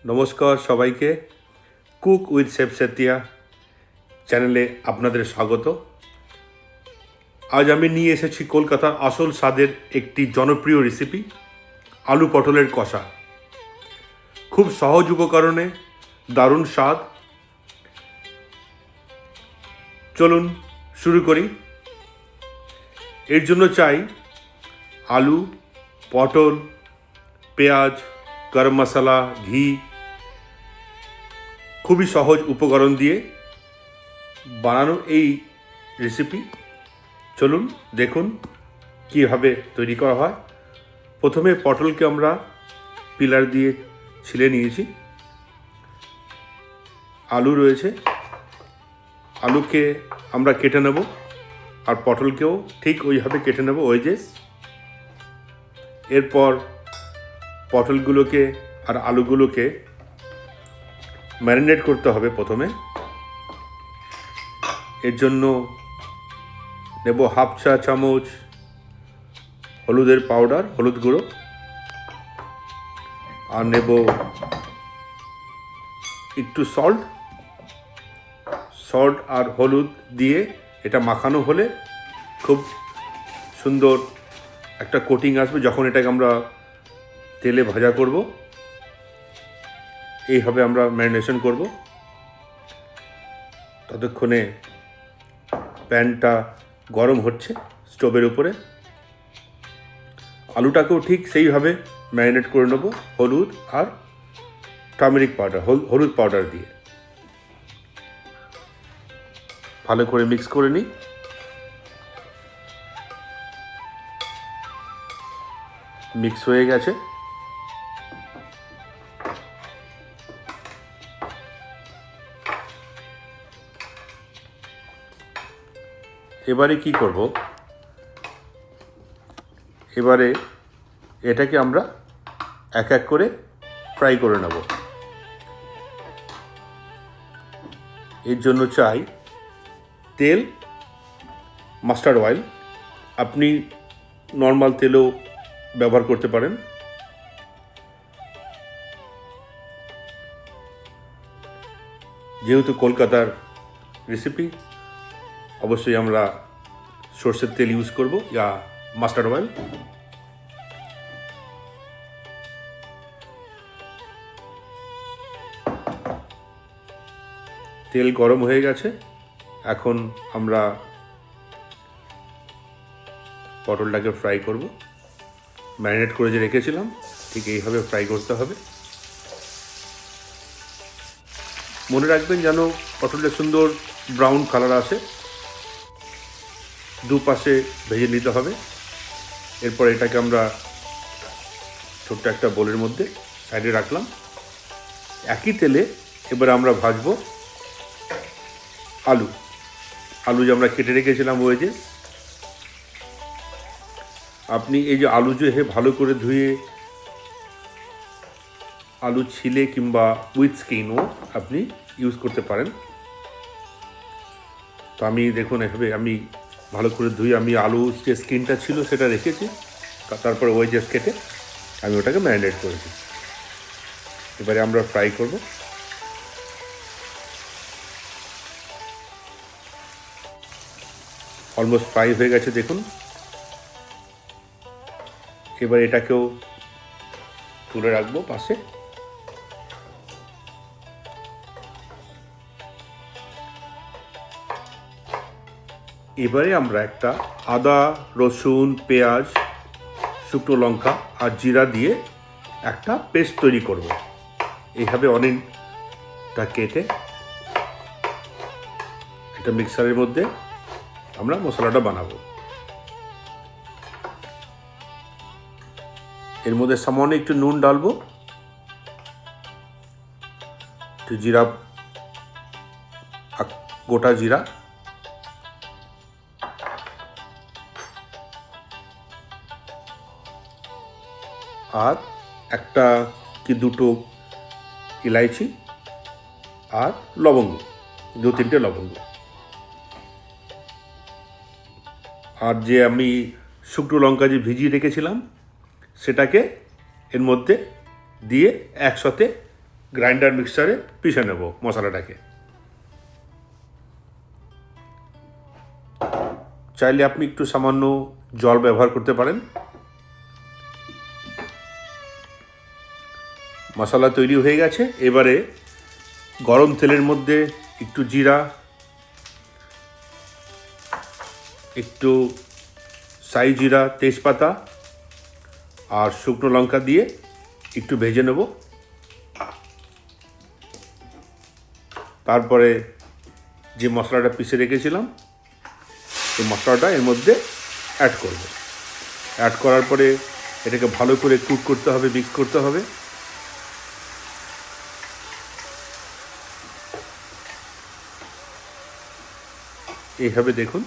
নমস্কার সবাইকে। Cook with chef Satia চ্যানেলে আপনাদের স্বাগত। আজ আমি নিয়ে এসেছি কলকাতার আসল স্বাদের একটি জনপ্রিয় রেসিপি, আলু পটলের কষা। খুব সহজ উপকরণে দারুণ স্বাদ। চলুন শুরু করি। এর জন্য চাই আলু, পটল, পেঁয়াজ, গরম মশলা, ঘি। খুবই সহজ উপকরণ দিয়ে বানানো এই রেসিপি। চলুন দেখুন কীভাবে তৈরি করা হয়। প্রথমে পটলকে আমরা পিলার দিয়ে ছিলে নিয়েছি। আলু রয়েছে, আলুকে আমরা কেটে নেব, আর পটলকেও ঠিক ওইভাবে কেটে নেব ওয়েজেস। এরপর পটলগুলোকে আর আলুগুলোকে ম্যারিনেট করতে হবে। প্রথমে এর জন্য নেব হাফ চা চামচ হলুদের পাউডার, হলুদ গুঁড়ো, আর নেব একটু সল্ট আর হলুদ দিয়ে এটা মাখানো হলে খুব সুন্দর একটা কোটিং আসবে। যখন এটাকে আমরা তেলে ভাজা করব, এইভাবে আমরা ম্যারিনেশন করব। ততক্ষণে প্যানটা গরম হচ্ছে স্টোভের উপরে। আলুটাকেও ঠিক সেইভাবে ম্যারিনেট করে নেব হলুদ আর টার্মেরিক পাউডার, হলুদ পাউডার দিয়ে। ভালো করে মিক্স করে নিই। মিক্স হয়ে গেছে। এবারে কি করব? এবারে এটাকে আমরা এক এক করে ফ্রাই করে নেব। এর জন্য চাই তেল, মাস্টার্ড অয়েল। আপনি নর্মাল তেলও ব্যবহার করতে পারেন। যেহেতু কলকাতার রেসিপি, অবশ্যই আমরা সর্ষের তেল ইউজ করব, ইয়া মাস্টার্ড অয়েল। তেল গরম হয়ে গেছে। এখন আমরা পটলটাকে ফ্রাই করব। ম্যারিনেট করে যে রেখেছিলাম, ঠিক এইভাবে ফ্রাই করতে হবে। মনে রাখবেন যেন পটলটা সুন্দর ব্রাউন কালার আসে। দুপাশে ভেজে নিতে হবে। এরপর এটাকে আমরা ছোট্ট একটা বোলের মধ্যে সাইডে রাখলাম। একই তেলে এবার আমরা ভাজবো আলু যে আমরা কেটে রেখেছিলাম ওয়েজেস। আপনি এই যে আলু যে ভালো করে ধুয়ে আলু ছিলে কিংবা উইথ স্কিনও আপনি ইউজ করতে পারেন। তো আমি দেখুন এভাবে আমি ভালো করে ধুয়ে আমি আলু যে স্কিনটা ছিল সেটা রেখেছি। তারপরে ওয়েজেস কেটে আমি ওটাকে ম্যারিনেট করেছি। এবারে আমরা ফ্রাই করব। অলমোস্ট ফ্রাই হয়ে গেছে দেখুন। এবার এটাকেও তুলে রাখবো পাশে। এবারে আমরা একটা আদা, রসুন, পেঁয়াজ, শুকনো লঙ্কা আর জিরা দিয়ে একটা পেস্ট তৈরি করব। এইভাবে অনেকটা কেটে একটা মিক্সারের মধ্যে আমরা মশলাটা বানাবো। এর মধ্যে সামান্য একটু নুন ডালবো, একটু জিরা, গোটা জিরা, আর একটা কি দুটো ইলাইচি, আর লবঙ্গ, 2-3টে লবঙ্গ। আর যে আমি শুকনো লঙ্কা যে ভিজিয়ে রেখেছিলাম সেটাকে এর মধ্যে দিয়ে একসাথে গ্রাইন্ডার মিক্সচারে পিষে নেব মশলাটাকে। চাইলে আপনি একটু সামান্য জল ব্যবহার করতে পারেন। মশলা তৈরি হয়ে গেছে। এবারে গরম তেলের মধ্যে একটু জিরা, একটু সাই জিরা, তেজপাতা আর শুকনো লঙ্কা দিয়ে একটু ভেজে নেব। তারপরে যে মশলাটা পিষে রেখেছিলাম সেই মশলাটা এর মধ্যে অ্যাড করব। অ্যাড করার পরে এটাকে ভালো করে কুক করতে হবে, মিক্স করতে হবে। এইভাবে দেখুন,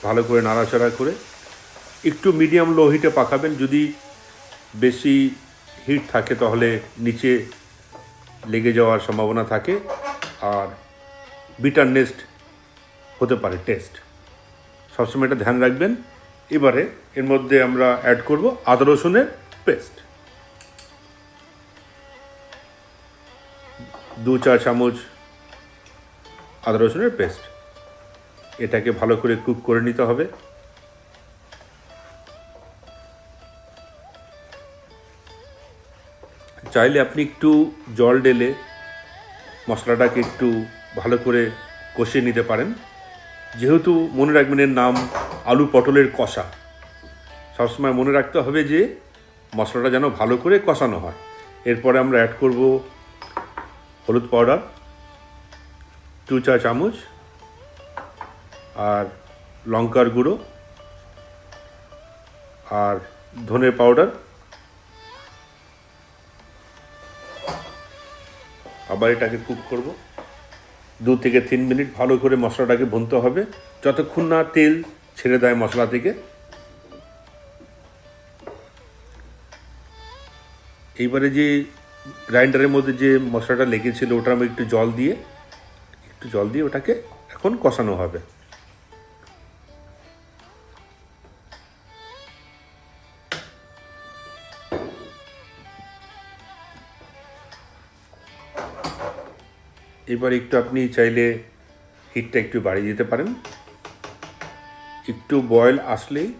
ভালো করে নাড়াচাড়া করে একটু মিডিয়াম লো হিটে পাকাবেন। যদি বেশি হিট থাকে তাহলে নিচে লেগে যাওয়ার সম্ভাবনা থাকে আর বিটারনেস হতে পারে টেস্ট, সবসময় এটা ধ্যান রাখবেন। এবারে এর মধ্যে আমরা অ্যাড করব আদা রসুনের পেস্ট, 2-4 চামচ আদা রসুনের পেস্ট। এটাকে ভালো করে কুক করে নিতে হবে। চাইলে আপনি একটু জল ঢেলে মশলাটাকে একটু ভালো করে কষিয়ে নিতে পারেন। যেহেতু মনে রাখবেন এর নাম আলু পটলের কষা, সবসময় মনে রাখতে হবে যে মশলাটা যেন ভালো করে কষানো হয়। এরপরে আমরা অ্যাড করব হলুদ পাউডার 2-4 চামচ, আর লঙ্কার গুঁড়ো আর ধনে পাউডার। আবার এটাকে কুক করব 2 থেকে 3 মিনিট। ভালো করে মশলাটাকে ভুনতে হবে যতক্ষণ না তেল ছেড়ে দেয় মশলা থেকে। এইবারে যে গ্রাইন্ডারের মধ্যে যে মশলাটা লেগেছিল ওটা আমি একটু জল দিয়ে ওটাকে এখন কষানো হবে। এবার একটু আপনি চাইলে হিটটা একটু বাড়িয়ে দিতে পারেন। একটু বয়েল আসলেই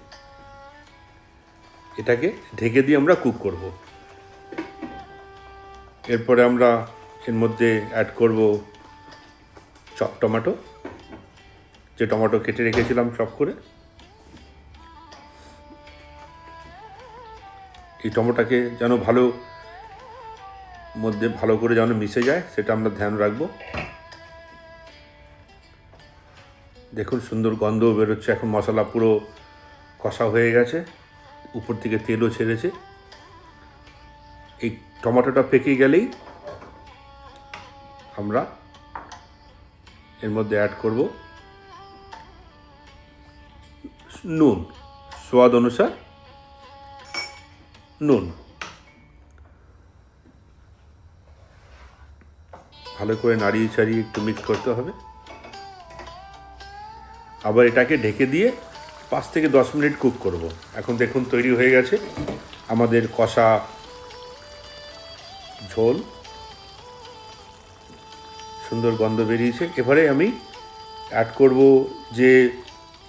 এটাকে ঢেকে দিয়ে আমরা কুক করব। এরপরে আমরা এর মধ্যে অ্যাড করব চপ টমেটো, যে টমেটো কেটে রেখেছিলাম চপ করে। এই টমেটোটাকে যেন ভালো করে যেন মিশে যায় সেটা আমরা ধ্যান রাখবো। দেখুন সুন্দর গন্ধও বেরোচ্ছে। এখন মশলা পুরো কষা হয়ে গেছে, উপর থেকে তেলও ছেড়েছে। এই টমেটোটা পেকে গেলেই আমরা এর মধ্যে অ্যাড করব নুন, স্বাদ অনুসার নুন। ভালো করে নাড়িয়ে ছাড়িয়ে একটু মিক্স করতে হবে। আবার এটাকে ঢেকে দিয়ে 5 থেকে 10 মিনিট কুক করব। এখন দেখুন তৈরি হয়ে গেছে আমাদের কষা ঝোল, সুন্দর গন্ধ বেরিয়েছে। এবারে আমি অ্যাড করব যে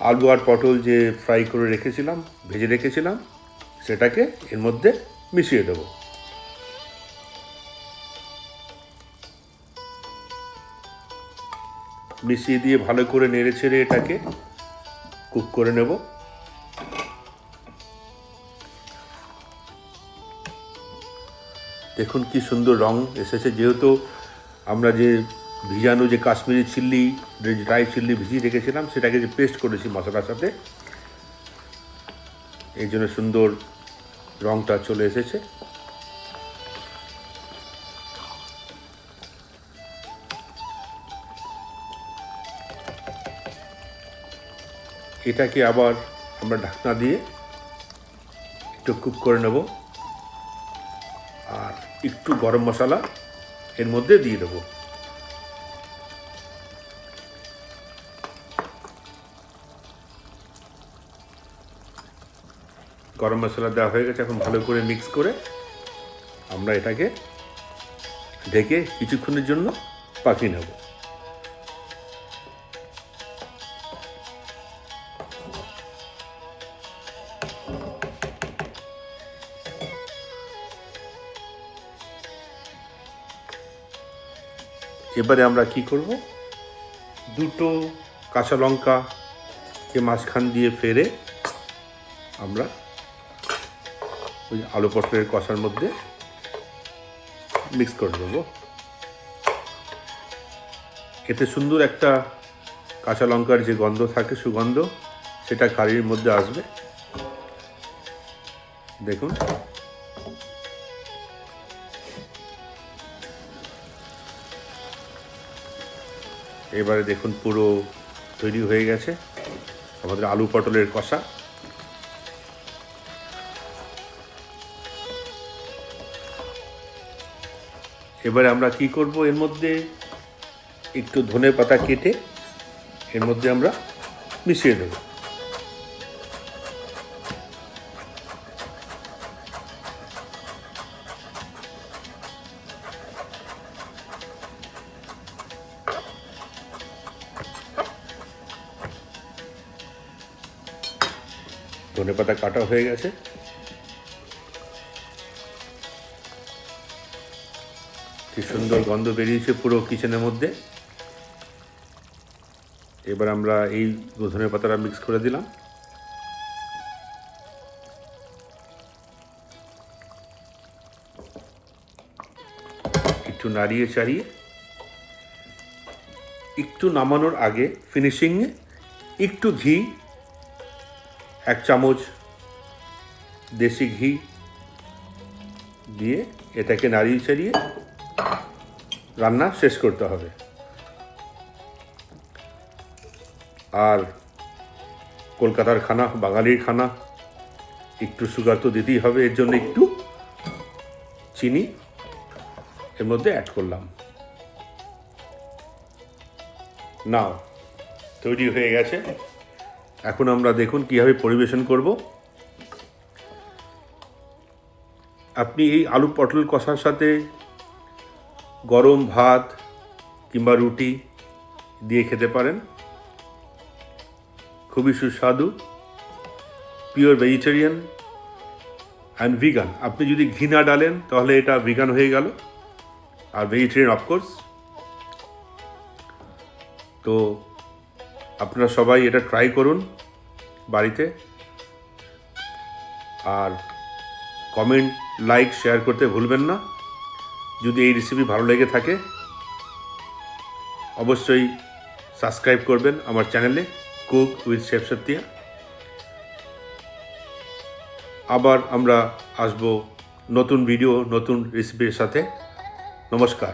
আলু আর পটল যে ফ্রাই করে রেখেছিলাম, ভেজে রেখেছিলাম, সেটাকে এর মধ্যে মিশিয়ে দেব। মিশিয়ে দিয়ে ভালো করে নেড়ে ছেড়ে এটাকে কুক করে নেব। দেখুন কি সুন্দর রং এসেছে। যেহেতু আমরা যে ভিজানো যে কাশ্মীরি চিল্লি, ড্রাই চিল্লি ভিজিয়ে রেখেছিলাম সেটাকে যে পেস্ট করেছি মশলার সাথে, এই জন্য সুন্দর রংটা চলে এসেছে। এটাকে আবার আমরা ঢাকনা দিয়ে একটু কুক করে নেব আর একটু গরম মশলা এর মধ্যে দিয়ে দেবো। গরম মশলা দেওয়া হয়ে গেছে। এখন ভালো করে মিক্স করে আমরা এটাকে ঢেকে কিছুক্ষণের জন্য পাকিয়ে নেব। এবারে আমরা কি করব, দুটো কাঁচা লঙ্কাকে মাঝখান দিয়ে ফেরে আমরা ওই আলু পটলের কষার মধ্যে মিক্স করে দেবো। এতে সুন্দর একটা কাঁচা লঙ্কার যে গন্ধ থাকে, সুগন্ধ, সেটা কারির মধ্যে আসবে। দেখুন, এবারে দেখুন পুরো তৈরি হয়ে গেছে আমাদের আলু পটলের কষা। এবারে আমরা কি করব, এর মধ্যে একটু ধনে পাতা কেটে এর মধ্যে আমরা মিশিয়ে দেব। ধনে পাতা কাটা হয়ে গেছে। কি সুন্দর গন্ধ বেরিয়েছে পুরো কিচেনের মধ্যে। এবার আমরা এই ধনে পাতাটা মিক্স করে দিলাম। একটু নাড়িয়ে চাড়িয়ে একটু নামানোর আগে ফিনিশিংয়ে একটু ঘি, 1 চামচ দেশি ঘি দিয়ে এটাকে নাড়িয়ে চাড়িয়ে রান্না শেষ করতে হবে। আর কলকাতার খানা, বাঙালির খানা, একটু সুগার তো দিতেই হবে, এর জন্য একটু চিনি এর মধ্যে অ্যাড করলাম। নাও তৈরি হয়ে গেছে। এখন আমরা দেখুন কীভাবে পরিবেশন করব। আপনি এই আলু পটল কষার সাথে গরম ভাত কিংবা রুটি দিয়ে খেতে পারেন। খুবই সুস্বাদু, পিওর ভেজিটেরিয়ান অ্যান্ড ভিগান। আপনি যদি ঘি না ডালেন তাহলে এটা ভিগান হয়ে গেল, আর ভেজিটেরিয়ান অফকোর্স। তো আপনারা সবাই এটা ট্রাই করুন বাড়িতে, আর কমেন্ট, লাইক, শেয়ার করতে ভুলবেন না। যদি এই রেসিপি ভালো লেগে থাকে অবশ্যই সাবস্ক্রাইব করবেন আমার চ্যানেলে কুক উইথ শেফ সত্যা। আবার আমরা আসবো নতুন ভিডিও, নতুন রেসিপির সাথে। নমস্কার।